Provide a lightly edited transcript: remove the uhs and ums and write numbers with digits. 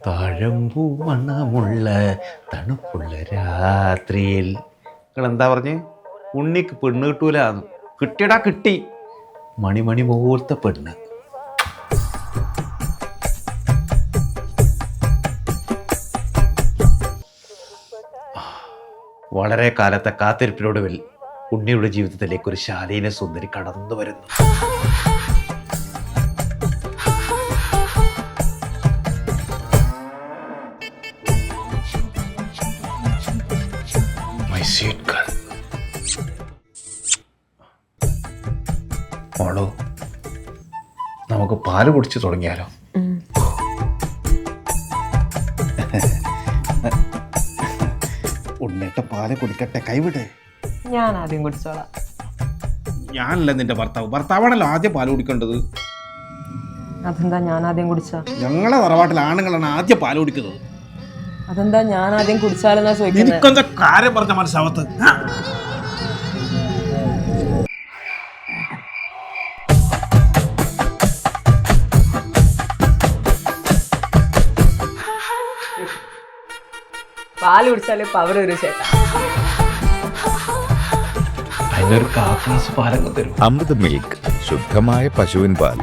താഴമ്പൂ മണമുള്ള തണുപ്പുള്ള രാത്രിയിൽ. നിങ്ങൾ എന്താ പറഞ്ഞ്? ഉണ്ണിക്ക് പെണ്ണ് കിട്ടൂലാന്ന്. കിട്ടിയടാ കിട്ടി. മണിമണി പോലത്തെ പെണ്ണ്. വളരെ കാലത്തെ കാത്തിരിപ്പിനൊടുവിൽ ഉണ്ണിയുടെ ജീവിതത്തിലേക്ക് ഒരു ശാലീന സുന്ദരി കടന്നു വരുന്നു. My sweet girl. മോളോ, നമുക്ക് പാല് കുടിച്ചു തുടങ്ങിയാലോ? ഉണ്ണേട്ട പാല് കുടിക്കട്ടെ, കൈവിടേ. ഞാൻ ആദ്യം കുടിച്ചോളാം. ഞാനല്ല നിന്റെ ഭർത്താവാണല്ലോ ആദ്യം പാല് കുടിക്കേണ്ടത്. അതെന്താ ഞാൻ ആദ്യം കുടിച്ച? ഞങ്ങളെ തറവാട്ടിൽ ആണുങ്ങളാണ് ആദ്യം പാല് കുടിക്കുന്നത്. അതെന്താ ഞാൻ ആദ്യം കുടിച്ചാലെന്നാ ചോദിക്കുന്നത്? എനിക്കെന്താ കാര്യം പറഞ്ഞ മനസ്സാവത്ത്? പാല് കുടിച്ചാലേ പവർ ഒരു ചേട്ടാ. അതിനൊരു കാക്ലാസ് പാലങ്ങ് തരും. അമൃത് മിൽക്ക്, ശുദ്ധമായ പശുവിൻ പാൽ.